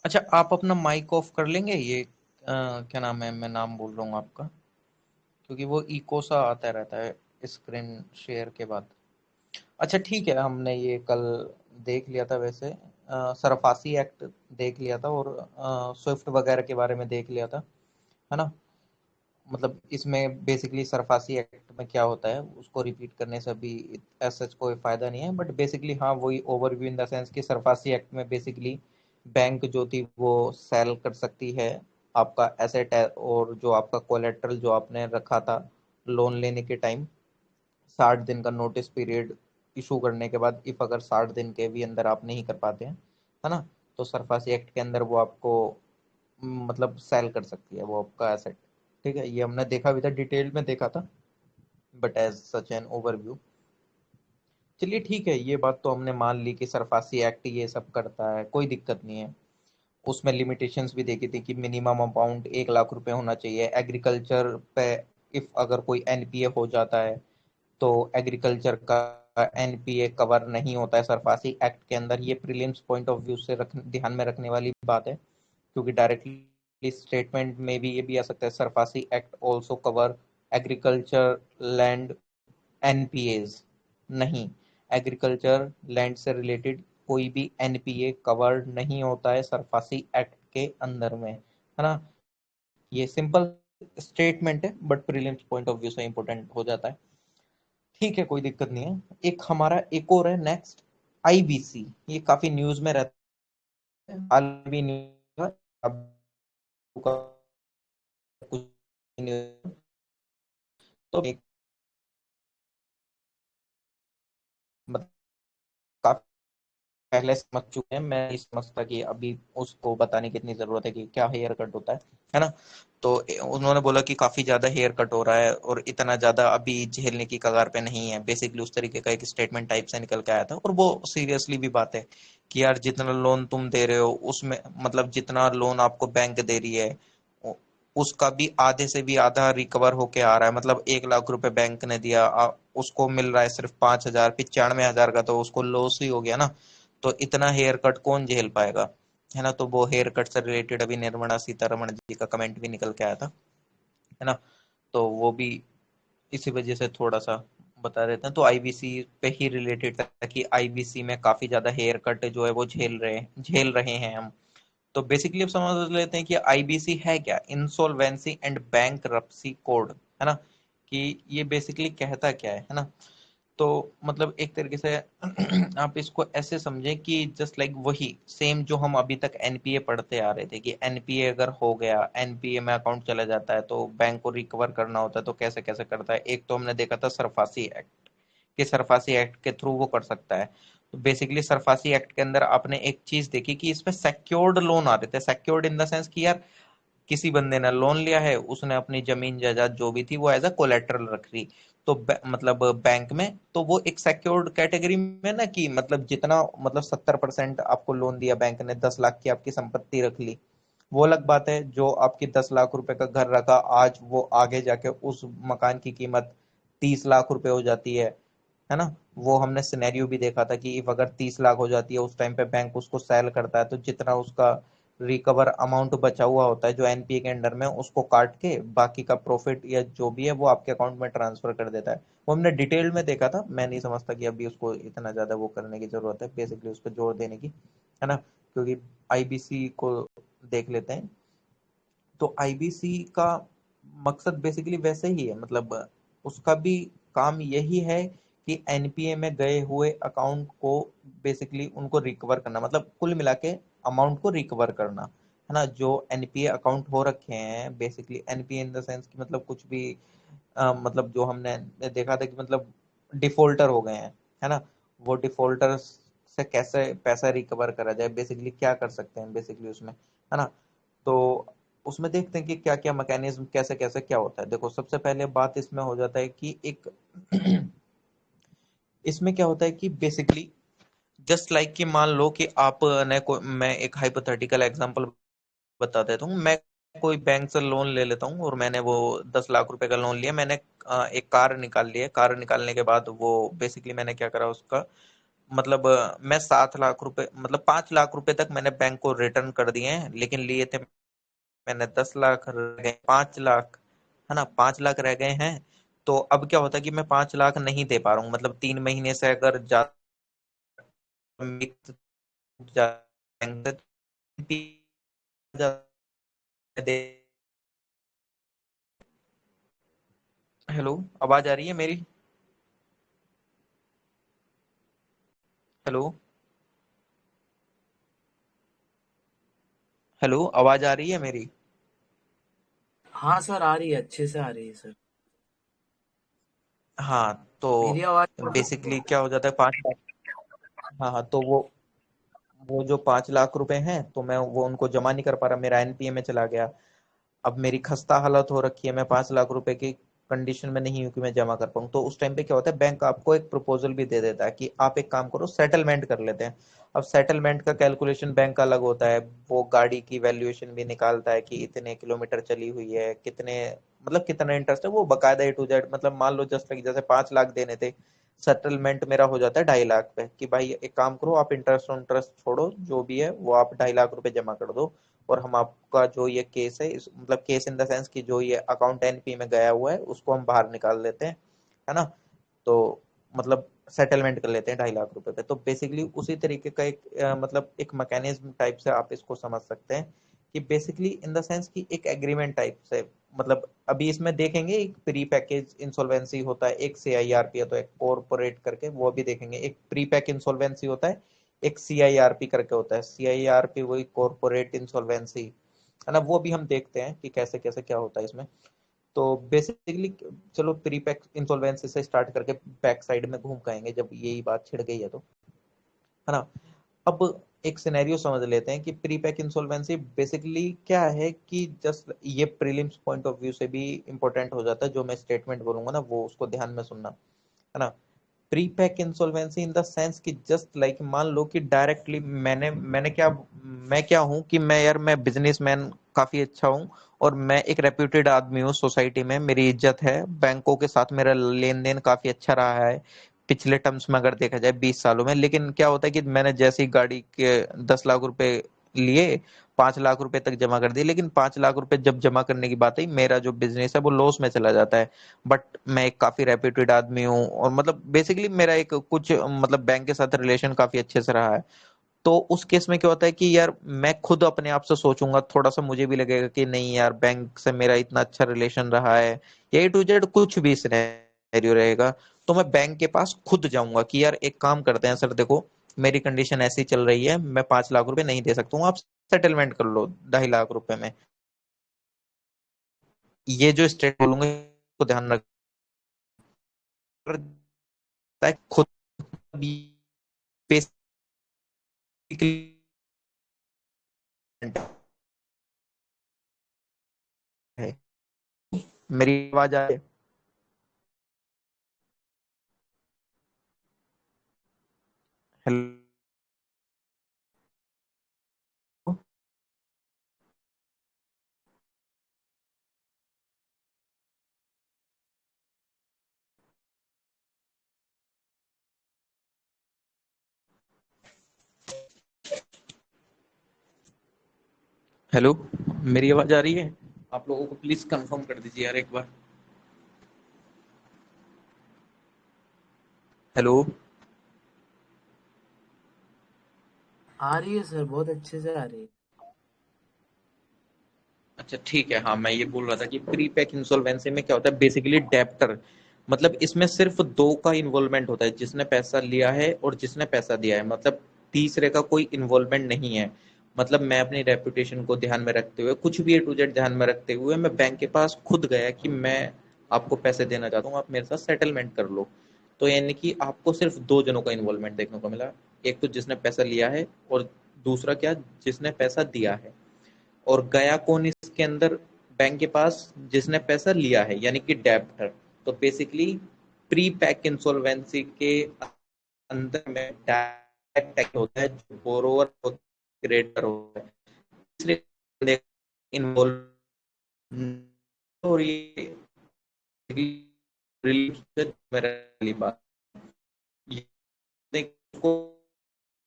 अच्छा, आप अपना माइक ऑफ कर लेंगे? ये क्या नाम है, मैं नाम बोल रहा हूँ आपका, क्योंकि वो इको सा आता रहता है स्क्रीन शेयर के बाद। अच्छा ठीक है, हमने ये कल देख लिया था वैसे, सरफासी एक्ट देख लिया था, और स्विफ्ट वगैरह के बारे में देख लिया था, है ना। मतलब इसमें बेसिकली सरफासी एक्ट में क्या होता है उसको रिपीट करने से अभी ऐसा कोई फायदा नहीं है, बट बेसिकली हाँ वही ओवरव्यू इन द सेंस कि सरफासी एक्ट में बेसिकली बैंक जो थी वो सेल कर सकती है आपका एसेट है, और जो आपका कोलेट्रल जो आपने रखा था लोन लेने के टाइम, 60 दिन का नोटिस पीरियड इशू करने के बाद, इफ अगर 60 दिन के भी अंदर आप नहीं कर पाते हैं, है ना, तो सरफासी एक्ट के अंदर वो आपको मतलब सेल कर सकती है वो आपका एसेट। ठीक है, ये हमने देखा भी था, डिटेल में देखा था, but as such an overview. चलिए ठीक है, ये बात तो हमने मान ली कि सरफासी एक्ट ये सब करता है, कोई दिक्कत नहीं है। उसमें लिमिटेशंस भी देखी थी कि मिनिमम अमाउंट 1 लाख रुपए होना चाहिए एग्रीकल्चर पे। इफ अगर कोई एनपीए हो जाता है तो एग्रीकल्चर का एनपीए कवर नहीं होता है सरफासी एक्ट के अंदर। ये प्रीलिम्स पॉइंट ऑफ व्यू से ध्यान में रखने वाली बात है, क्योंकि डायरेक्टली स्टेटमेंट में भी ये भी आ सकता है SARFAESI act also cover agriculture land NPAs. नहीं, एग्रीकल्चर लैंड से रिलेटेड कोई भी एनपीए कवर्ड नहीं होता है सरफासी एक्ट के अंदर में, है ना। ये सिंपल स्टेटमेंट है, but prelims point of view से इंपॉर्टेंट हो जाता है। ठीक है, कोई दिक्कत नहीं है। एक हमारा एक और है नेक्स्ट, आईबीसी। ये काफी न्यूज में रहता है, हाल भी न्यूज है, अब कुछ न्यूज तो एक मतलब काफी पहले समझ चुके हैं, मैं नहीं समझता कि अभी उसको बताने की इतनी जरूरत है कि क्या हेयर कट होता है ना। तो उन्होंने बोला कि काफी ज्यादा हेयर कट हो रहा है और इतना ज्यादा अभी झेलने की कगार पे नहीं है, बेसिकली उस तरीके का एक स्टेटमेंट टाइप से निकल के आया था। और वो सीरियसली भी बात है कि यार जितना लोन तुम दे रहे हो उसमें, मतलब जितना लोन आपको बैंक दे रही है उसका भी आधे से भी आधा रिकवर होके आ रहा है। मतलब 1 लाख रुपए बैंक ने दिया, उसको मिल रहा है सिर्फ 5,000, 95,000 का तो उसको लॉस ही हो गया ना। तो इतना हेयर कट कौन झेल पाएगा, है ना। तो वो हेयर कट से रिलेटेड अभी निर्मला सीतारमण जी का कमेंट भी निकल के आया था, है ना। तो वो भी इसी वजह से थोड़ा सा बता देते हैं। तो आईबीसी पे ही रिलेटेड था कि आईबीसी में काफी ज्यादा हेयर कट जो है वो झेल रहे हैं हम। तो बेसिकली अब समझ लेते हैं कि आईबीसी है क्या, इंसॉल्वेंसी एंड बैंकरप्सी कोड, है ना। कि ये बेसिकली कहता क्या है ना। तो मतलब एक तरीके से आप इसको ऐसे समझें कि जस्ट लाइक वही सेम जो हम अभी तक एनपीए पढ़ते आ रहे थे कि एनपीए अगर हो गया, एनपीए में अकाउंट चला जाता है तो बैंक को रिकवर करना होता है, तो कैसे कैसे करता है। एक तो हमने देखा था सरफासी एक्ट, कि सरफासी एक्ट के थ्रू वो कर सकता है। तो बेसिकली सरफासी एक्ट के अंदर आपने एक चीज देखी कि इसमें सेक्योर्ड लोन आ रहे थे, सेक्योर्ड इन द सेंस कि यार किसी बंदे ने लोन लिया है, उसने अपनी जमीन जायदाद जो भी थी वो एज अ कोलेट्रल रख ली, तो मतलब बैंक में, तो वो एक सिक्योर्ड कैटेगरी में ना, कि मतलब जितना मतलब 70% आपको लोन दिया बैंक ने, 10 लाख की आपकी संपत्ति रख ली, वो अलग बात है। जो आपकी 10 लाख रुपए का घर रखा, आज वो आगे जाके उस मकान की कीमत 30 लाख रुपए हो जाती है ना। वो हमने सिनेरियो भी देखा था कि इफ अगर 30 लाख हो जाती है उस टाइम पे बैंक उसको सेल करता है, तो जितना उसका रिकवर अमाउंट बचा हुआ होता है जो एनपीए के अंडर में, उसको काट के बाकी का प्रॉफिट या जो भी है वो आपके अकाउंट में ट्रांसफर कर देता है। वो हमने डिटेल में देखा था, मैं नहीं समझता कि अभी उसको इतना ज्यादा वो करने की जरूरत है, बेसिकली उस पर जोर देने की, है ना। क्योंकि आईबीसी को देख लेते हैं। तो आईबीसी का मकसद बेसिकली वैसे ही है, मतलब उसका भी काम यही है कि एनपीए में गए हुए अकाउंट को बेसिकली उनको रिकवर करना, मतलब कुल मिला के अमाउंट को रिकवर करना, है ना। जो एनपीए अकाउंट हो रखे हैं, basically NPA in the sense कि मतलब कुछ भी मतलब जो हमने देखा था कि मतलब डिफॉल्टर हो गए हैं, है ना। वो डिफॉल्टर से कैसे पैसा रिकवर करा जाए, बेसिकली क्या कर सकते हैं बेसिकली उसमें, है ना। तो उसमें देखते हैं कि क्या क्या मैकेनिज्म, कैसे कैसे क्या होता है। देखो सबसे पहले बात इसमें हो जाता है कि एक इसमें क्या होता है कि बेसिकली जस्ट लाइक कि मान लो कि आप ने को मैं एक हाइपोथेटिकल एग्जांपल बता देता हूँ। मैं कोई बैंक से लोन ले लेता हूँ और मैंने वो 10 लाख रुपए का लोन लिया, मैंने एक कार निकाल लिया। कार निकालने के बाद वो बेसिकली मैंने क्या करा, उसका मतलब मैं 7 लाख रुपए मतलब 5 लाख रुपए तक मैंने बैंक को रिटर्न कर दिए हैं, लेकिन लिए थे मैंने 10 लाख, रह गए 5 लाख, है ना, 5 लाख रह गए हैं। तो अब क्या होता है कि मैं 5 लाख नहीं दे पा रहा हूँ, मतलब 3 महीने से अगर जाएंगे हेलो, आवाज आ रही है मेरी? हेलो, हेलो, आवाज आ रही है मेरी? हाँ सर, आ रही है, अच्छे से आ रही है सर। हाँ, तो मेरी आवाज आ रही है? बेसिकली क्या हो जाता है, 5 लाख। हाँ हाँ, तो वो जो 5 लाख रुपए हैं, तो मैं वो उनको जमा नहीं कर पा रहा, मेरा एनपीए में चला गया। अब मेरी खस्ता हालत हो रखी है, मैं 5 लाख रुपए की कंडीशन में नहीं हूं कि मैं जमा कर पाऊँ। तो उस टाइम पे क्या होता है, बैंक आपको एक प्रपोजल भी दे देता है कि आप एक काम करो, सेटलमेंट कर लेते हैं। अब सेटलमेंट का कैलकुलेशन बैंक का अलग होता है। वो गाड़ी की वैल्यूएशन भी निकालता है कि इतने किलोमीटर चली हुई है, कितने मतलब कितना इंटरेस्ट है, वो बकायदा A to Z। मतलब मान लो जस्ट लाइक जैसे 5 लाख देने थे, सेटलमेंट मेरा हो जाता है 2.5 लाख पे, कि भाई एक काम करो, आप इंटरेस्ट इंटरेस्ट छोड़ो, जो भी है वो आप 2.5 लाख रुपए जमा कर दो, और हम आपका जो ये केस है मतलब केस इन द सेंस कि जो ये अकाउंट एनपी में गया हुआ है उसको हम बाहर निकाल लेते हैं, है ना। तो मतलब सेटलमेंट कर लेते हैं 2.5 लाख रुपए पे। तो बेसिकली उसी तरीके का एक मतलब एक मैकेनिज्म टाइप से आप इसको समझ सकते हैं, कि बेसिकली इन द सेंस कि एक एग्रीमेंट टाइप से। मतलब अभी इसमें देखेंगे, एक प्री पैकेज इंसॉल्वेंसी होता है, एक सीआईआरपी है, तो एक कॉर्पोरेट करके वो भी देखेंगे, एक प्री पैक इंसॉल्वेंसी होता है, एक सीआईआरपी करके होता है। सीआईआरपी वही कॉर्पोरेट इंसॉल्वेंसी, है ना, वो भी हम देखते हैं कि कैसे कैसे क्या होता है इसमें। तो बेसिकली चलो प्री पैक इंसॉल्वेंसी से स्टार्ट करके बैक साइड में घूम के आएंगे, जब यही बात छिड़ गई है तो, है ना। अब एक सिनेरियो समझ लेते हैं कि प्री पैक इंसॉल्वेंसी बेसिकली क्या है, कि जस्ट ये प्रीलिम्स पॉइंट ऑफ व्यू से भी इंपॉर्टेंट हो जाता है, जो मैं स्टेटमेंट बोलूंगा ना वो उसको ध्यान में सुनना, है ना। Pre pack insolvency in the sense कि जस्ट लाइक मान लो कि डायरेक्टली मैंने क्या, मैं क्या हूँ कि मैं यार मैं बिजनेसमैन काफी अच्छा हूँ, और मैं एक रेप्यूटेड आदमी हूँ सोसाइटी में, मेरी इज्जत है, बैंकों के साथ मेरा लेन देन काफी अच्छा रहा है पिछले टर्म्स में अगर देखा जाए 20 सालों में। लेकिन क्या होता है कि मैंने जैसे ही गाड़ी के 10 लाख रुपए लिए, 5 लाख रुपए तक जमा कर दिए, लेकिन 5 लाख रुपए जब जमा करने की बात आई, मेरा जो बिजनेस है वो लॉस में चला जाता है। बट मैं एक काफी रेप्यूटेड आदमी हूँ, और मतलब बेसिकली मेरा एक कुछ मतलब बैंक के साथ रिलेशन काफी अच्छे से रहा है। तो उस केस में क्या होता है कि यार मैं खुद अपने आप से सोचूंगा, थोड़ा सा मुझे भी लगेगा कि नहीं यार, बैंक से मेरा इतना अच्छा रिलेशन रहा है, A to Z कुछ भी सिनेरियो रहेगा, तो मैं बैंक के पास खुद जाऊंगा कि यार एक काम करते हैं सर, देखो मेरी कंडीशन ऐसी चल रही है, मैं 5 लाख रुपए नहीं दे सकता हूँ, आप सेटलमेंट कर लो 2.5 लाख रुपए में। ये जो स्टेट बोलूंगा को ध्यान रखता है खुद भी, बेसिकली। है, मेरी आवाज आ रही है? हेलो, हेलो, मेरी आवाज आ रही है? आप लोगों को प्लीज कंफर्म कर दीजिए यार एक बार। हेलो। आ रही है सर, बहुत अच्छे से आ रही है। अच्छा ठीक है, हाँ मैं ये बोल रहा था कि प्री पैक इंसॉल्वेंसी में क्या होता है, बेसिकली डेप्टर, मतलब इसमें सिर्फ दो का इन्वॉल्वमेंट होता है, जिसने पैसा लिया है और जिसने पैसा दिया है, मतलब तीसरे का कोई इन्वॉल्वमेंट नहीं है। मतलब मैं अपनी रेपुटेशन को ध्यान में रखते हुए, कुछ भी A to Z ध्यान में रखते हुए, मैं बैंक के पास खुद गया कि मैं आपको पैसे देना चाहता हूँ, आप मेरे साथ सेटलमेंट कर लो। तो यानी कि आपको सिर्फ दो जनों का इन्वॉल्वमेंट देखने को मिला, एक तो जिसने पैसा लिया है, और दूसरा क्या, जिसने पैसा दिया है। और गया कौन इसके अंदर बैंक के पास, जिसने पैसा लिया है, यानी कि डेब्टर। तो बेसिकली प्री पैक इंसॉल्वेंसी के अंदर में डायरेक्ट टैक्स होता है, जो बोरोवर क्रेडिटर होता है, तीसरे इन्वॉल्व, और ये रिलीफ से मेरा बात, ये उसको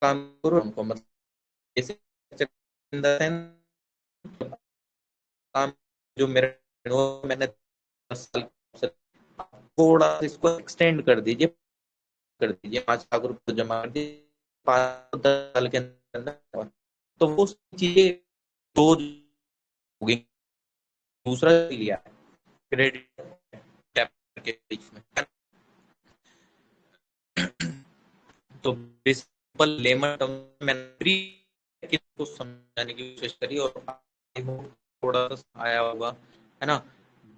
काम करो उनको, मतलब जैसे इन द सेंस काम जो मेरे मैंने 10 साल से, थोड़ा इसको एक्सटेंड कर दीजिए 5 लाख रुपए जमा कर दीजिए 5-10 साल के अंदर, तो वो चीजें दो होगी। दूसरा लिया क्रेडिट के बीच में, तो सिंपल लेमन टर्म मैंने को समझाने की कोशिश करी और थोड़ा सा आया होगा, है ना।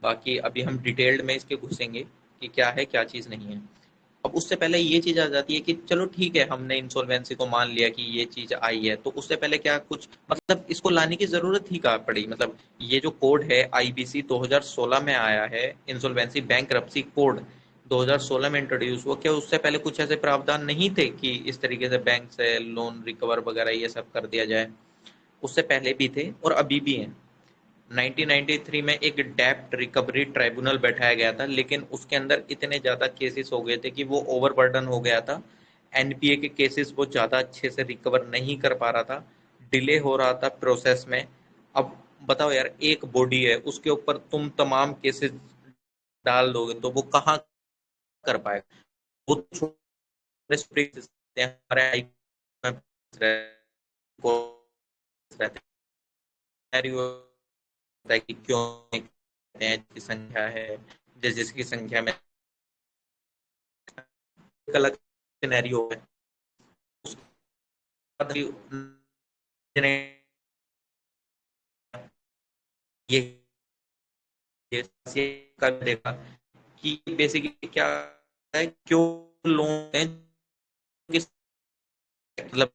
बाकी अभी हम डिटेल्ड में इसके घुसेंगे कि क्या है क्या चीज नहीं है। अब उससे पहले ये चीज आ जाती है कि चलो ठीक है, हमने इंसॉल्वेंसी को मान लिया कि ये चीज आई है, तो उससे पहले क्या कुछ मतलब इसको लाने की जरूरत ही कहाँ पड़ी। मतलब ये जो कोड है आईबीसी 2016 में आया है, इंसॉल्वेंसी बैंक्रप्सी कोड 2016 में इंट्रोड्यूस हुआ, क्या उससे पहले कुछ ऐसे प्रावधान नहीं थे कि इस तरीके से बैंक से लोन रिकवर वगैरह ये सब कर दिया जाए? उससे पहले भी थे और अभी भी हैं। 1993 में एक डेब्ट रिकवरी ट्राइब्यूनल बैठाया गया था, लेकिन उसके अंदर इतने ज़्यादा केसेस हो गए थे कि वो ओवरबर्डन हो गया था। एनपीए के केसेस वो ज़्यादा अच्छे से रिकवर नहीं कर पा रहा था, डिले हो रहा था प्रोसेस में। अब बताओ यार, एक बॉडी है उसके ऊपर तुम तमाम केसेस डाल दोगे तो वो कहाँ कर पाएगा? वो छोटे हमारे रहते है कि क्यों की संख्या है, जिसकी संख्या में अलग सिनेरियो है, ये ये कर देगा कि बेसिकली क्या है, क्यों लोग हैं किस मतलब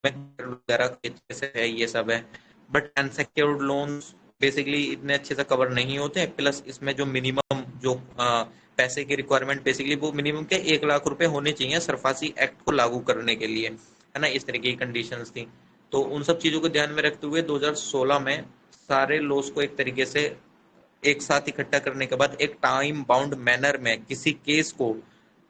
वगैरह कैसे है ये सब है, बट अनसेक्योर्ड लोन्स बेसिकली इतने अच्छे से कवर नहीं होते। प्लस इसमें जो मिनिमम जो पैसे की रिक्वायरमेंट बेसिकली वो मिनिमम के 1 लाख रुपए होने चाहिए सरफासी एक्ट को लागू करने के लिए, है ना। इस तरीके की कंडीशंस थी। तो उन सब चीजों को ध्यान में रखते हुए 2016 में सारे लॉस को एक तरीके से एक साथ इकट्ठा करने के बाद एक टाइम बाउंड मैनर में किसी केस को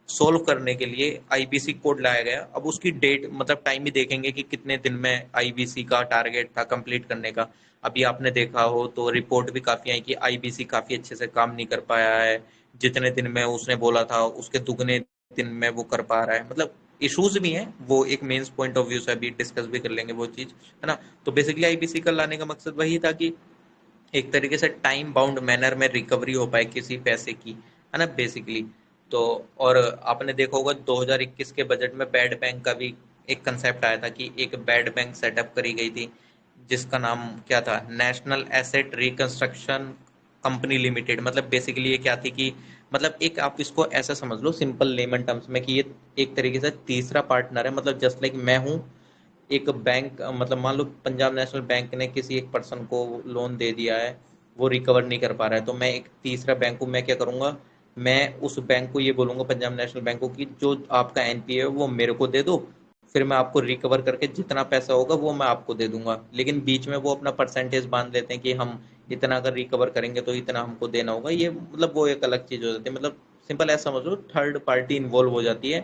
सोल्व करने के लिए आईबीसी कोड लाया गया। अब उसकी डेट मतलब टाइम भी देखेंगे कि कितने दिन में आईबीसी का टारगेट था कंप्लीट करने का। अभी आपने देखा हो तो रिपोर्ट भी काफी आई कि आईबीसी काफी अच्छे से काम नहीं कर पाया है, जितने दिन में उसने बोला था उसके दुगने दिन में वो कर पा रहा है। मतलब इश्यूज भी हैं, वो एक मेंस पॉइंट ऑफ व्यू से अभी डिस्कस भी कर लेंगे वो चीज, है ना। तो बेसिकली आईबीसी का लाने का मकसद वही था कि एक तरीके से टाइम बाउंड मैनर में रिकवरी हो पाए किसी पैसे की, है ना बेसिकली। तो और आपने देखा होगा 2021 के बजट में बैड बैंक का भी एक कंसेप्ट आया था कि एक बैड बैंक सेटअप करी गई थी, जिसका नाम क्या था, national asset reconstruction company limited. मतलब बेसिकली ये क्या थी कि मतलब एक आप इसको ऐसा समझ लो सिंपल लेमन टर्म्स में कि ये एक तरीके से तीसरा पार्टनर है। मतलब जस्ट लाइक मैं हूँ एक बैंक, मतलब मान लो पंजाब नेशनल बैंक ने किसी एक पर्सन को लोन दे दिया है, वो रिकवर नहीं कर पा रहा है, तो मैं एक तीसरा बैंक हूँ, मैं क्या करूंगा, मैं उस बैंक को ये बोलूंगा पंजाब नेशनल बैंक को कि जो आपका एनपीए है वो मेरे को दे दो, फिर मैं आपको रिकवर करके जितना पैसा होगा वो मैं आपको दे दूंगा। लेकिन बीच में वो अपना परसेंटेज बांध लेते हैं कि हम इतना अगर रिकवर करेंगे तो इतना हमको देना होगा। ये मतलब वो एक अलग चीज हो जाती है। मतलब सिंपल ऐसा समझ लो, थर्ड पार्टी इन्वॉल्व हो जाती है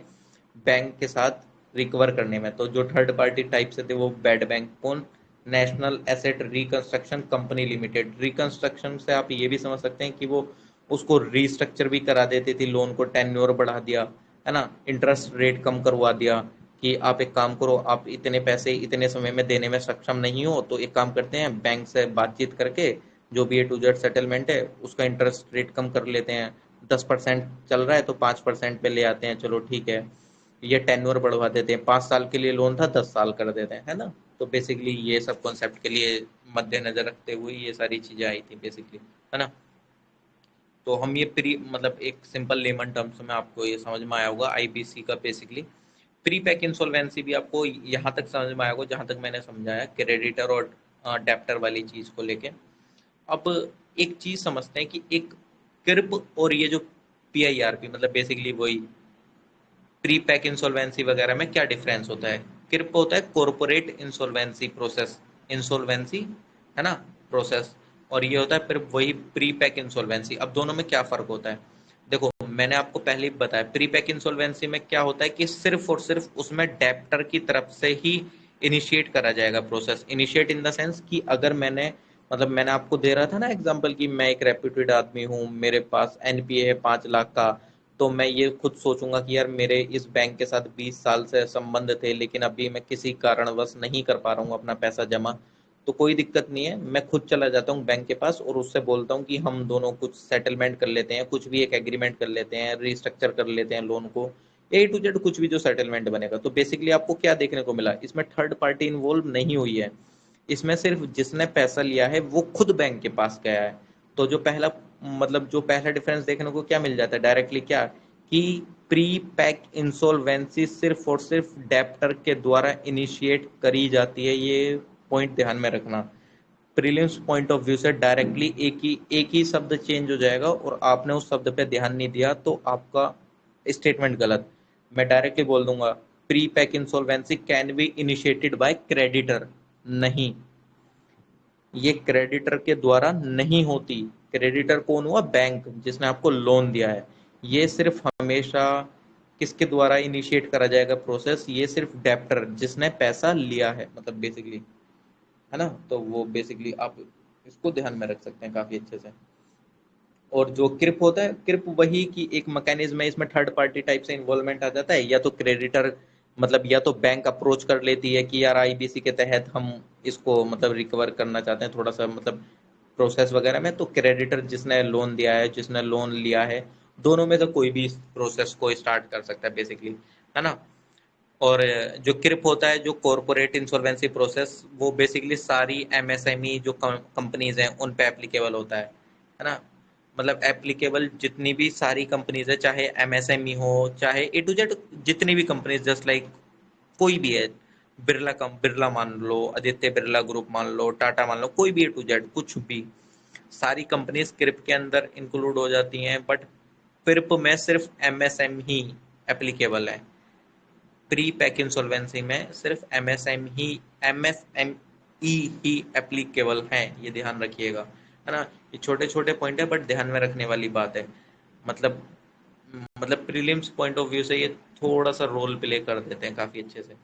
बैंक के साथ रिकवर करने में। तो जो थर्ड पार्टी टाइप से थे वो बैड बैंक कौन, national asset reconstruction company limited. Reconstruction से आप ये भी समझ सकते हैं कि वो उसको रीस्ट्रक्चर भी करा देती थी, लोन को टेन्योर बढ़ा दिया, है ना, इंटरेस्ट रेट कम करवा दिया कि आप एक काम करो, आप इतने पैसे इतने समय में देने में सक्षम नहीं हो तो एक काम करते हैं, बैंक से बातचीत करके जो भी ए टू जेड सेटलमेंट है उसका इंटरेस्ट रेट कम कर लेते हैं, 10% चल रहा है तो 5% पे ले आते हैं, चलो ठीक है। ये टेन्योर बढ़वा देते हैं, 5 साल के लिए लोन था 10 साल कर देते हैं, है ना। तो बेसिकली ये सब कॉन्सेप्ट के लिए मद्देनजर रखते हुए ये सारी चीजें आई थी बेसिकली, है ना। तो हम ये प्री मतलब एक सिंपल लेमन टर्म्स में आपको ये समझ में आया होगा आईबीसी का बेसिकली। प्री पैक इंसॉल्वेंसी भी आपको यहाँ तक समझ में आया होगा जहाँ तक मैंने समझाया क्रेडिटर और डेप्टर वाली चीज को लेके। अब एक चीज समझते हैं कि एक क्रिप और ये जो पीआईआरपी मतलब बेसिकली वही प्री पैक इंसॉल्वेंसी वगैरह में क्या डिफरेंस होता है। किर्प होता है कॉर्पोरेट इंसॉल्वेंसी प्रोसेस, इंसॉल्वेंसी, है ना, प्रोसेस। और ये होता है फिर वही प्री पैक इंसॉल्वेंसी। अब दोनों में क्या फर्क होता है, देखो मैंने आपको पहले ही बताया प्री पैक इंसॉल्वेंसी में क्या होता है कि सिर्फ और सिर्फ उसमें डेप्टर की तरफ से ही इनिशिएट करा जाएगा process. Initiate in the sense कि अगर मैंने मतलब मैंने आपको दे रहा था ना एग्जांपल कि मैं एक रेप्यूटेड आदमी हूँ, मेरे पास एनपीए है 5 लाख का, तो मैं ये खुद सोचूंगा कि यार मेरे इस बैंक के साथ 20 साल से संबंध थे, लेकिन अभी मैं किसी कारणवश नहीं कर पा रहा हूँ अपना पैसा जमा। तो कोई दिक्कत नहीं है, मैं खुद चला जाता हूँ बैंक के पास और उससे बोलता हूँ कि हम दोनों कुछ सेटलमेंट कर लेते हैं, कुछ भी एक एग्रीमेंट कर लेते हैं, रिस्ट्रक्चर कर लेते हैं लोन को, A to Z कुछ भी जो सेटलमेंट बनेगा। तो बेसिकली आपको क्या देखने को मिला, इसमें थर्ड पार्टी इन्वॉल्व नहीं हुई है। इसमें सिर्फ जिसने पैसा लिया है वो खुद बैंक के पास गया है। तो जो पहला जो पहला डिफरेंस देखने को क्या मिल जाता है डायरेक्टली, क्या कि प्री पैक इंसॉल्वेंसी सिर्फ और सिर्फ डेप्टर के द्वारा इनिशिएट करी जाती है। ये पॉइंट ध्यान में रखना। प्रीलिम्स पॉइंट ऑफ व्यू से डायरेक्टली एक ही शब्द चेंज हो जाएगा और आपने उस शब्द पे ध्यान नहीं दिया तो आपका स्टेटमेंट गलत। मैं डायरेक्टली बोल दूंगा pre pack insolvency can be initiated by creditor. नहीं, ये क्रेडिटर के द्वारा नहीं होती। क्रेडिटर कौन हुआ, बैंक जिसने आपको लोन दिया है। ये सिर्फ हमेशा किसके द्वारा इनिशिएट करा जाएगा प्रोसेस, ये सिर्फ डेप्टर जिसने पैसा लिया है, मतलब बेसिकली, है ना। तो वो बेसिकली आप इसको ध्यान में रख सकते हैं काफी अच्छे से। और जो क्रिप होता है, क्रिप वही की एक मैकेनिज्म है, इसमें थर्ड पार्टी टाइप से इन्वॉल्वमेंट आ जाता है। या तो क्रेडिटर या तो बैंक अप्रोच कर लेती है कि यार आईबीसी के तहत हम इसको रिकवर करना चाहते हैं थोड़ा सा प्रोसेस वगैरह में। तो क्रेडिटर जिसने लोन दिया है, जिसने लोन लिया है, दोनों में से कोई भी इस प्रोसेस को स्टार्ट कर सकता है बेसिकली, है ना। और जो क्रिप होता है, जो कॉरपोरेट इंसॉल्वेंसी प्रोसेस, वो बेसिकली सारी एमएसएमई जो कंपनीज हैं उन पे एप्लीकेबल होता है ना। एप्लीकेबल जितनी भी सारी कंपनीज है, चाहे एमएसएमई हो चाहे A to Z जितनी भी कंपनीज, जस्ट लाइक कोई भी है, बिरला मान लो, आदित्य बिरला ग्रुप मान लो, टाटा मान लो, कोई भी A to Z कुछ भी, सारी कंपनीज क्रिप के अंदर इंक्लूड हो जाती हैं। बट क्रिप में सिर्फ एमएसएम ही एप्लीकेबल है। प्री पैक इंसॉल्वेंसी में सिर्फ एमएसएमई ही एप्लीकेबल है, ये ध्यान रखिएगा, है ना। ये छोटे छोटे पॉइंट है बट ध्यान में रखने वाली बात है। मतलब प्रीलिम्स पॉइंट ऑफ व्यू से ये थोड़ा सा रोल प्ले कर देते हैं काफी अच्छे से।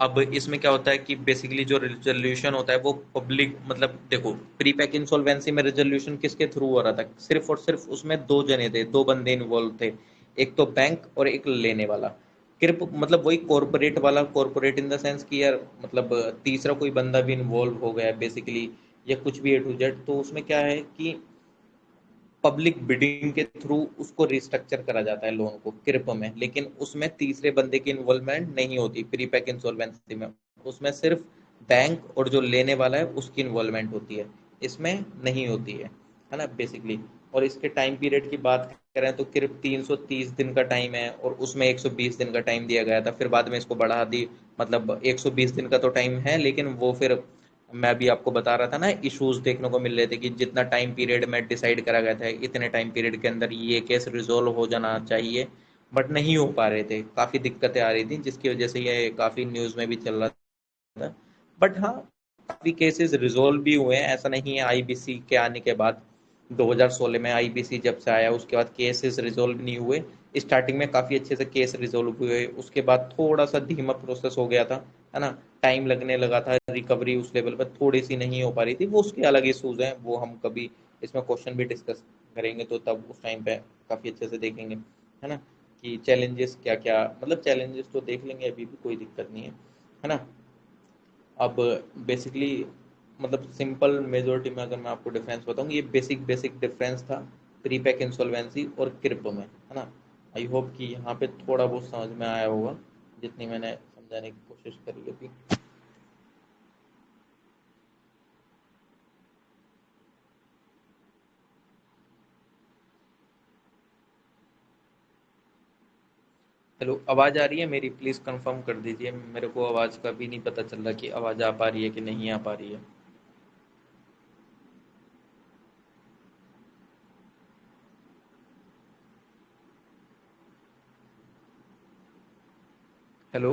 अब इसमें क्या होता है कि बेसिकली जो रिजोल्यूशन होता है वो पब्लिक, देखो, प्री पैक इंसॉल्वेंसी में रिजोल्यूशन किसके थ्रू हो रहा था, सिर्फ और सिर्फ उसमें दो जने थे, दो बंदे इन्वॉल्व थे, एक तो बैंक और एक लेने वाला। कृप वही कॉर्पोरेट वाला, कॉर्पोरेट इन द सेंस कि यार तीसरा कोई बंदा भी इन्वॉल्व हो गया है बेसिकली, या कुछ भी A to Z। तो उसमें क्या है कि पब्लिक बिडिंग के थ्रू उसको रिस्ट्रक्चर करा जाता है लोन को क्रिप में, लेकिन उसमें तीसरे बंदे की इन्वॉल्वमेंट नहीं होती प्री पैक इंसॉल्वेंसी में। उसमें सिर्फ बैंक और जो लेने वाला है उसकी इन्वॉल्वमेंट होती है, इसमें नहीं होती है ना बेसिकली। और इसके टाइम पीरियड की बात करें तो क्रिप 330 दिन का टाइम है और उसमें 120 दिन का टाइम दिया गया था, फिर बाद में इसको बढ़ा दी। 120 दिन का तो टाइम है, लेकिन वो फिर मैं अभी आपको बता रहा था ना, इश्यूज देखने को मिल रहे थे कि जितना टाइम पीरियड में डिसाइड करा गया था इतने टाइम पीरियड के अंदर ये केस रिजोल्व हो जाना चाहिए, बट नहीं हो पा रहे थे, काफ़ी दिक्कतें आ रही थी जिसकी वजह से ये काफ़ी न्यूज़ में भी चल रहा था। बट हाँ, काफ़ी केसेस रिजोल्व भी हुए हैं, ऐसा नहीं है। आईबीसी के आने के बाद 2016 में आईबीसी जब से आया उसके बाद केसेस रिजोल्व नहीं हुए। स्टार्टिंग में काफ़ी अच्छे से केस रिजोल्व हुए, उसके बाद थोड़ा सा धीमा प्रोसेस हो गया था, है ना। टाइम लगने लगा था, रिकवरी उस लेवल पर थोड़ी सी नहीं हो पा रही थी, वो उसके अलग इशूज हैं, वो हम कभी इसमें क्वेश्चन भी डिस्कस करेंगे तो तब उस टाइम पे काफ़ी अच्छे से देखेंगे, है ना, कि चैलेंजेस क्या क्या, चैलेंजेस तो देख लेंगे, अभी भी कोई दिक्कत नहीं है ना। अब बेसिकली सिंपल मेजोरिटी में अगर मैं आपको डिफरेंस बताऊँ, ये बेसिक बेसिक डिफरेंस था प्री पैक इंसॉल्वेंसी और क्रिप्टो में, है ना। आई होप कि यहाँ पे थोड़ा बहुत समझ में आया होगा जितनी मैंने समझाने की कोशिश करी अभी। हेलो, आवाज़ आ रही है मेरी? प्लीज़ कंफर्म कर दीजिए, मेरे को आवाज़ का भी नहीं पता चल रहा कि आवाज़ आ पा रही है कि नहीं आ पा रही है। हेलो।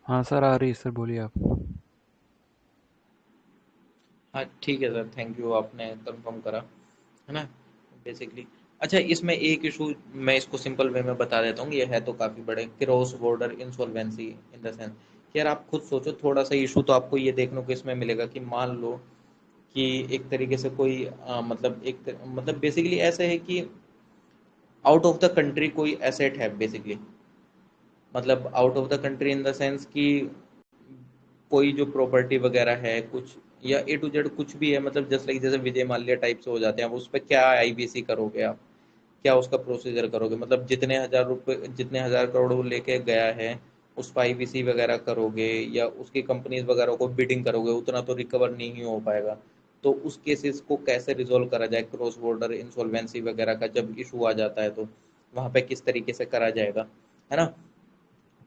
हाँ सर, आ रही है सर, बोलिए आप। हाँ ठीक है सर, थैंक यू, आपने कंफर्म करा, है ना, बेसिकली। अच्छा, इसमें एक इशू मैं इसको सिंपल वे में बता देता हूँ, ये है तो काफ़ी बड़े, cross border insolvency in the sense. यार आप खुद सोचो, थोड़ा सा इशू तो आपको ये देखने को इसमें मिलेगा कि मान लो कि एक तरीके से कोई मतलब मतलब बेसिकली ऐसा है कि आउट ऑफ द कंट्री कोई एसेट है बेसिकली, मतलब out of the country in the sense कि कोई जो प्रॉपर्टी वगैरह है कुछ, या ए टू जेड कुछ भी है, मतलब जस्ट लाइक जैसे विजय माल्या टाइप से हो जाते हैं, अब उस पर क्या आईबीसी करोगे आप, क्या उसका प्रोसीजर करोगे, मतलब जितने हजार रुपए, जितने हजार करोड़ वो लेके गया है, उस पर आईबीसी वगैरह करोगे या उसकी कंपनीज वगैरह को बिडिंग करोगे, उतना तो रिकवर नहीं हो पाएगा। तो उस केसेस को कैसे रिजोल्व करा जाए, क्रॉस बॉर्डर इंसॉल्वेंसी वगैरह का जब इशू आ जाता है तो वहां पे किस तरीके से करा जाएगा, है ना।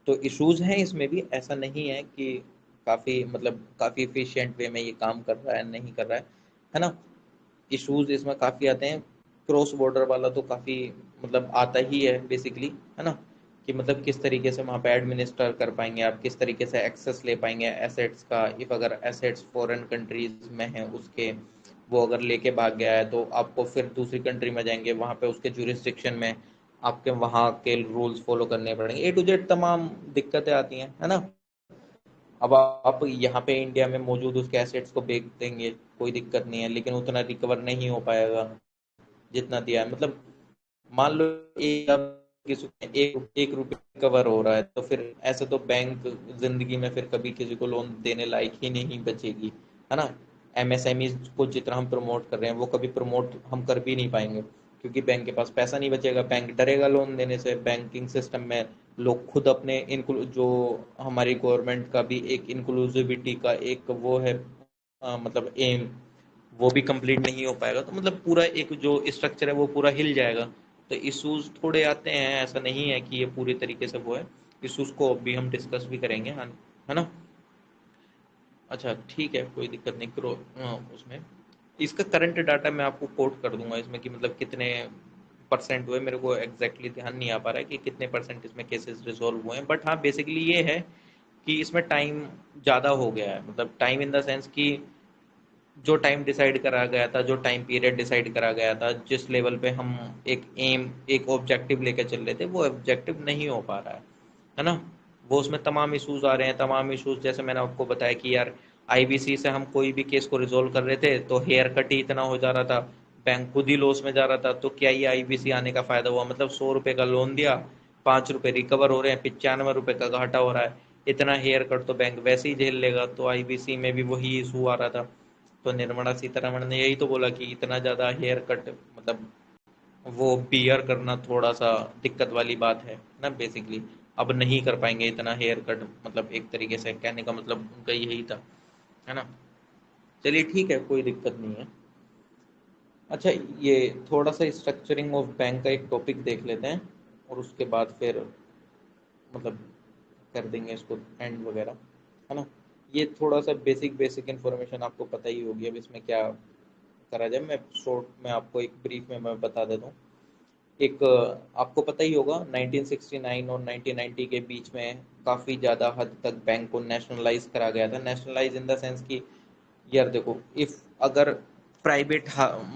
तो इश्यूज हैं इसमें भी, ऐसा नहीं है कि काफ़ी मतलब काफ़ी एफिशिएंट वे में ये काम कर रहा है, नहीं कर रहा है ना। इश्यूज इसमें काफ़ी आते हैं, क्रॉस बॉर्डर वाला तो काफ़ी मतलब आता ही है बेसिकली, है ना, कि मतलब किस तरीके से वहाँ पे एडमिनिस्टर कर पाएंगे आप, किस तरीके से एक्सेस ले पाएंगे एसेट्स का, इफ़ अगर एसेट्स फॉरेन कंट्रीज में हैं उसके, वो अगर लेके भाग गया है तो आपको फिर दूसरी कंट्री में जाएंगे, वहाँ पे उसके जुरिस्डिक्शन में आपके वहाँ के रूल्स फॉलो करने पड़ेंगे, ए टू जेड तमाम दिक्कतें आती हैं, है ना। अब आप यहाँ पे इंडिया में मौजूद उसके एसेट्स को बेच देंगे, कोई दिक्कत नहीं है, लेकिन उतना रिकवर नहीं हो पाएगा जितना दिया है, मतलब मान लो एक किसी को एक रुपये कवर हो रहा है, तो फिर ऐसे तो बैंक जिंदगी में फिर कभी किसी को लोन देने लायक ही नहीं बचेगी, है ना। एमएसएमई को जितना हम प्रमोट कर रहे हैं वो कभी प्रमोट हम कर भी नहीं पाएंगे, क्योंकि बैंक के पास पैसा नहीं बचेगा, बैंक डरेगा लोन देने से। बैंकिंग सिस्टम में लोग खुद अपने जो हमारी गवर्नमेंट का भी एक इंक्लूसिविटी का एक वो है, मतलब एम, वो भी कंप्लीट नहीं हो पाएगा, तो मतलब पूरा एक जो स्ट्रक्चर है वो पूरा हिल जाएगा। तो इश्यूज थोड़े आते हैं, ऐसा नहीं है कि ये पूरी तरीके से वो है। इश्यूज को अभी हम डिस्कस भी करेंगे, हाँ, है ना। अच्छा ठीक है, कोई दिक्कत नहीं करो, उसमें इसका करंट डाटा मैं आपको कोट कर दूंगा इसमें कि मतलब कितने परसेंट हुए, मेरे को एग्जैक्टली ध्यान नहीं आ पा रहा है कि कितने परसेंट इसमें केसेस रिजॉल्व हुए हैं, बट हाँ बेसिकली ये है कि इसमें टाइम ज़्यादा हो गया है, मतलब टाइम इन द सेंस कि जो टाइम डिसाइड करा गया था, जो टाइम पीरियड डिसाइड करा गया था, जिस लेवल पे हम एक एम, एक ऑब्जेक्टिव लेकर चल रहे थे, वो ऑब्जेक्टिव नहीं हो पा रहा है ना। वो उसमें तमाम इश्यूज आ रहे हैं, तमाम इश्यूज, जैसे मैंने आपको बताया कि यार आईबीसी से हम कोई भी केस को रिजोल्व कर रहे थे तो हेयर कट ही इतना हो जा रहा था, बैंक खुद ही लॉस में जा रहा था, तो क्या ये आईबीसी आने का फायदा हुआ, मतलब 100 रुपए का लोन दिया, 5 रुपए रिकवर हो रहे हैं, 95 रुपए का घाटा हो रहा है, इतना हेयर कट तो बैंक वैसे ही झेल लेगा, तो आईबीसी में भी वही इशू आ रहा था। तो निर्मला सीतारमण ने यही तो बोला कि इतना ज़्यादा हेयर कट मतलब वो बियर करना थोड़ा सा दिक्कत वाली बात है ना बेसिकली। अब नहीं कर पाएंगे इतना हेयर कट, मतलब एक तरीके से कहने का मतलब उनका यही था, है ना। चलिए ठीक है, कोई दिक्कत नहीं है। अच्छा, ये थोड़ा सा स्ट्रक्चरिंग ऑफ बैंक का एक टॉपिक देख लेते हैं, और उसके बाद फिर मतलब कर देंगे इसको एंड वगैरह, है ना। ये थोड़ा सा बेसिक बेसिक इन्फॉर्मेशन आपको पता ही होगी, अब इसमें क्या करा जाए, मैं शॉर्ट में आपको एक ब्रीफ में मैं बता देता हूँ। एक आपको पता ही होगा 1969 और 1990 के बीच में काफ़ी ज़्यादा हद तक बैंक को नेशनलाइज करा गया था, नेशनलाइज इन द सेंस कि यार देखो, इफ अगर प्राइवेट,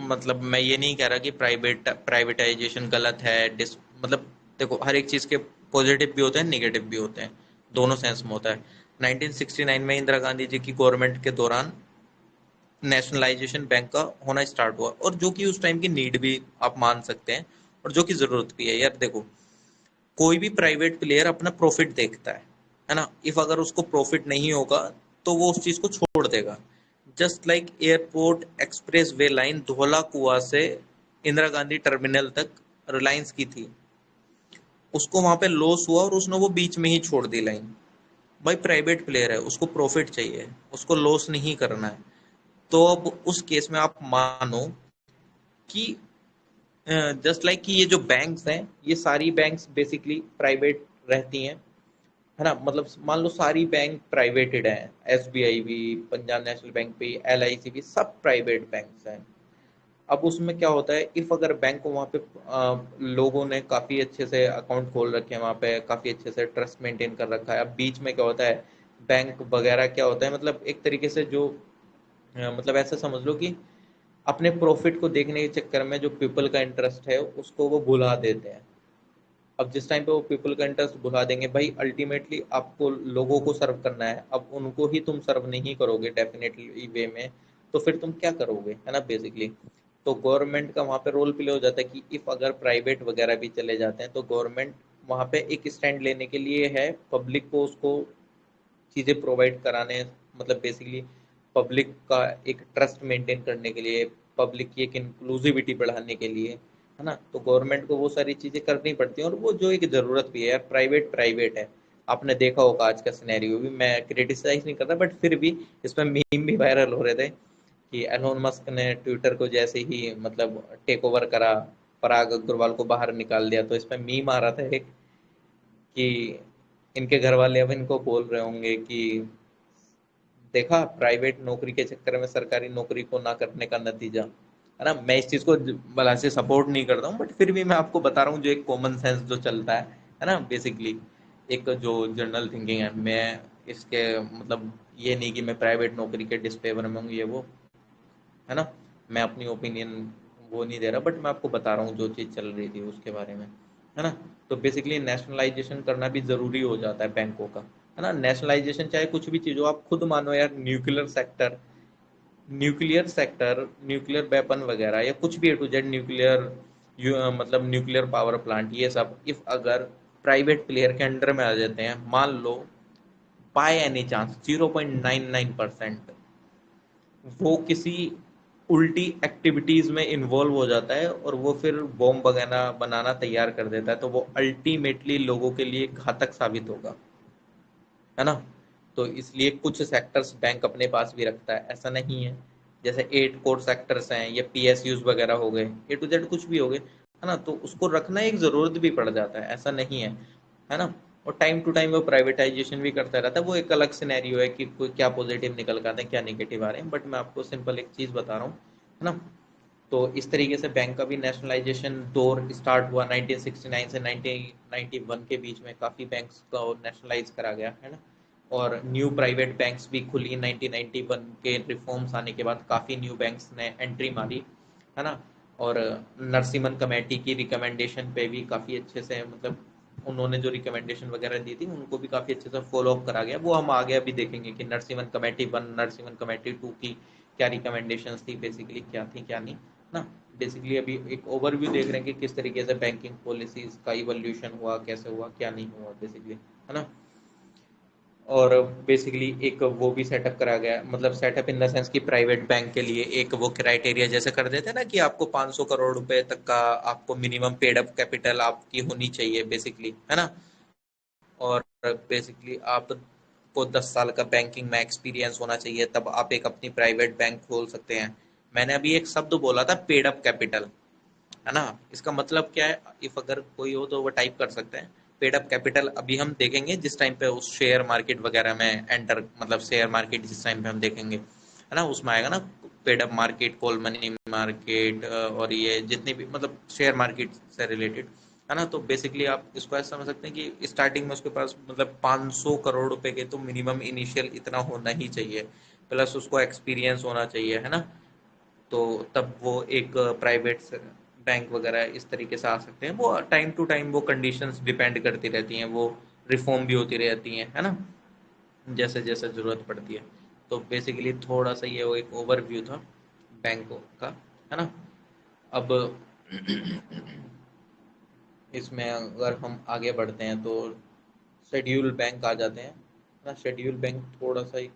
मतलब मैं ये नहीं कह रहा कि प्राइवेटाइजेशन गलत है, मतलब देखो हर एक चीज़ के पॉजिटिव भी होते हैं, निगेटिव भी होते हैं, दोनों सेंस में होता है। 1969 में इंदिरा गांधी जी की गवर्नमेंट के दौरान नेशनलाइजेशन बैंक का होना स्टार्ट हुआ, और जो कि उस टाइम की नीड भी आप मान सकते हैं, और जो कि ज़रूरत भी है। यार देखो, कोई भी प्राइवेट प्लेयर अपना प्रॉफिट देखता है ना, इफ अगर उसको प्रॉफिट नहीं होगा तो वो उस चीज़ को छोड़ देगा। Just like airport express way line Dhaula कुआं से इंदिरा गांधी टर्मिनल तक रिलायंस की थी, उसको वहां पे लॉस हुआ और उसने वो बीच में ही छोड़ दी लाइन। भाई प्राइवेट प्लेयर है, उसको प्रॉफिट चाहिए, उसको लॉस नहीं करना है। तो अब उस केस में आप मानो कि जस्ट लाइक कि ये जो बैंक्स हैं, ये सारी बैंक्स बेसिकली प्राइवेट रहती हैं, है ना, मतलब मान लो सारी बैंक प्राइवेटेड हैं, एसबीआई भी, पंजाब नेशनल बैंक भी, एलआईसी भी, सब प्राइवेट बैंक्स हैं। अब उसमें क्या होता है, इफ अगर बैंक को वहाँ पे लोगों ने काफ़ी अच्छे से अकाउंट खोल रखे हैं, वहाँ पे काफ़ी अच्छे से ट्रस्ट मेंटेन कर रखा है, अब बीच में क्या होता है, बैंक वगैरह क्या होता है, मतलब एक तरीके से जो मतलब ऐसा समझ लो कि अपने प्रॉफिट को देखने के चक्कर में जो पीपल का इंटरेस्ट है उसको वो भुला देते हैं। अब जिस टाइम पे वो पीपल का इंटरेस्ट भुला देंगे भाई, अल्टीमेटली आपको लोगों को सर्व करना है, अब उनको ही तुम सर्व नहीं करोगे डेफिनेटली वे में, तो फिर तुम क्या करोगे, है ना बेसिकली। तो गवर्नमेंट का वहाँ पे रोल प्ले हो जाता है कि इफ अगर प्राइवेट वगैरह भी चले जाते हैं तो गवर्नमेंट वहाँ पे एक स्टैंड लेने के लिए है, पब्लिक को उसको चीज़ें प्रोवाइड कराने, मतलब बेसिकली पब्लिक का एक ट्रस्ट मेंटेन करने के लिए, पब्लिक की एक इंक्लूसिविटी बढ़ाने के लिए, है ना। तो गवर्नमेंट को वो सारी चीज़ें करनी पड़ती हैं और वो जो एक ज़रूरत भी है यार, प्राइवेट प्राइवेट है। आपने देखा होगा आज का सिनेरियो भी, मैं क्रिटिसाइज नहीं कर रहा बट फिर भी इसमें मीम भी वायरल हो रहे थे कि एलोन मस्क ने ट्विटर को जैसे ही मतलब टेक ओवर करा, पराग अग्रवाल को बाहर निकाल दिया, तो इसमें मीम आ रहा था एक कि इनके घर वाले अब इनको बोल रहे होंगे कि देखा प्राइवेट नौकरी के चक्कर में सरकारी नौकरी को ना करने का नतीजा, है ना। मैं इस चीज को भला से सपोर्ट नहीं करता हूँ बट फिर भी मैं आपको बता रहा हूँ जो एक कॉमन सेंस जो चलता है ना बेसिकली, एक जो जनरल थिंकिंग है। मैं इसके मतलब ये नहीं कि मैं प्राइवेट नौकरी के डिसफेवर में हूँ ये वो, है ना। मैं अपनी ओपिनियन वो नहीं दे रहा बट मैं आपको बता रहा हूँ जो चीज़ चल रही थी उसके बारे में, है ना। तो बेसिकली नेशनलाइजेशन करना भी ज़रूरी हो जाता है बैंकों का, है ना। नेशनलाइजेशन चाहे कुछ भी चीज़ हो, आप खुद मानो यार, न्यूक्लियर सेक्टर, न्यूक्लियर वेपन वगैरह या कुछ भी A to Z न्यूक्लियर, मतलब न्यूक्लियर पावर प्लांट, ये सब इफ अगर प्राइवेट प्लेयर के अंडर में आ जाते हैं, मान लो बाय एनी चांस 0.99%, वो किसी उल्टी एक्टिविटीज में इन्वॉल्व हो जाता है और वो फिर बॉम्ब वगैरह बनाना तैयार कर देता है, तो वो अल्टीमेटली लोगों के लिए घातक साबित होगा, है ना। तो इसलिए कुछ सेक्टर्स बैंक अपने पास भी रखता है, ऐसा नहीं है। जैसे 8 कोर सेक्टर्स हैं, ये PSUs वगैरह हो गए, A to Z कुछ भी हो गए, है ना, तो उसको रखना एक ज़रूरत भी पड़ जाता है, ऐसा नहीं है ना। और टाइम टू टाइम वो प्राइवेटाइजेशन भी करता रहता है, वो एक अलग सिनेरियो है कि कोई क्या पॉजिटिव निकल कर आते हैं क्या निगेटिव आ रहे हैं, बट मैं आपको सिंपल एक चीज़ बता रहा हूँ, है ना। तो इस तरीके से बैंक का भी नेशनलाइजेशन दौर स्टार्ट हुआ 1969 से 1991 के बीच में, काफ़ी बैंक्स को नेशनलाइज करा गया, है ना। और न्यू प्राइवेट बैंक्स भी खुली 1991 के रिफॉर्म्स आने के बाद, काफ़ी न्यू बैंक्स ने एंट्री मारी, है ना। और नरसिम्हन कमेटी की रिकमेंडेशन पे भी काफ़ी अच्छे से, मतलब उन्होंने जो रिकमेंडेशन वगैरह दी थी उनको भी काफ़ी अच्छे से फॉलो अप करा गया। वो हम आगे अभी देखेंगे कि नरसिम्हन कमेटी 1, नरसिम्हन कमेटी 2 की क्या रिकमेंडेशंस थी, बेसिकली क्या थी क्या नहीं ना। बेसिकली अभी एक ओवरव्यू देख रहे हैं कि किस तरीके से बैंकिंग पॉलिसीज का इवोल्यूशन हुआ, कैसे हुआ क्या नहीं हुआ बेसिकली, है ना। और बेसिकली एक वो भी सेटअप करा गया, मतलब सेटअप इन द सेंस कि प्राइवेट बैंक के लिए एक वो क्राइटेरिया जैसे कर देते हैं ना कि आपको 500 करोड़ रुपए तक का आपको मिनिमम पेड अप कैपिटल आपकी होनी चाहिए बेसिकली, है ना। और बेसिकली आपको 10 साल का बैंकिंग में एक्सपीरियंस होना चाहिए, तब आप एक अपनी प्राइवेट बैंक खोल सकते हैं। मैंने अभी एक शब्द बोला था, पेड अप कैपिटल, है ना। इसका मतलब क्या है, इफ अगर कोई हो तो वो टाइप कर सकते हैं। पेड अप कैपिटल अभी हम देखेंगे जिस टाइम पे उस शेयर मार्केट वगैरह में एंटर, मतलब शेयर मार्केट जिस टाइम पे हम देखेंगे, है ना, उसमें आएगा ना paid up market, call money market, और ये जितनी भी मतलब शेयर मार्केट से रिलेटेड, है ना। तो बेसिकली आप इसको ऐसा समझ सकते हैं कि स्टार्टिंग में उसके पास मतलब 500 करोड़ रुपए के तो मिनिमम इनिशियल इतना होना ही चाहिए, प्लस उसको एक्सपीरियंस होना चाहिए, है ना। तो तब वो एक प्राइवेट बैंक वगैरह इस तरीके से आ सकते हैं। वो टाइम टू टाइम वो कंडीशंस डिपेंड करती रहती हैं, वो रिफॉर्म भी होती रहती हैं, है ना, जैसे जैसे ज़रूरत पड़ती है। तो बेसिकली थोड़ा सा ये वो एक ओवरव्यू था बैंकों का, है ना। अब इसमें अगर हम आगे बढ़ते हैं तो शेड्यूल बैंक आ जाते हैं, है ना। शेड्यूल बैंक थोड़ा सा एक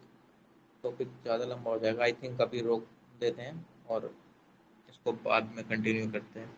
टॉपिक ज़्यादा लंबा हो जाएगा, आई थिंक अभी रोक देते हैं और इसको बाद में कंटिन्यू करते हैं।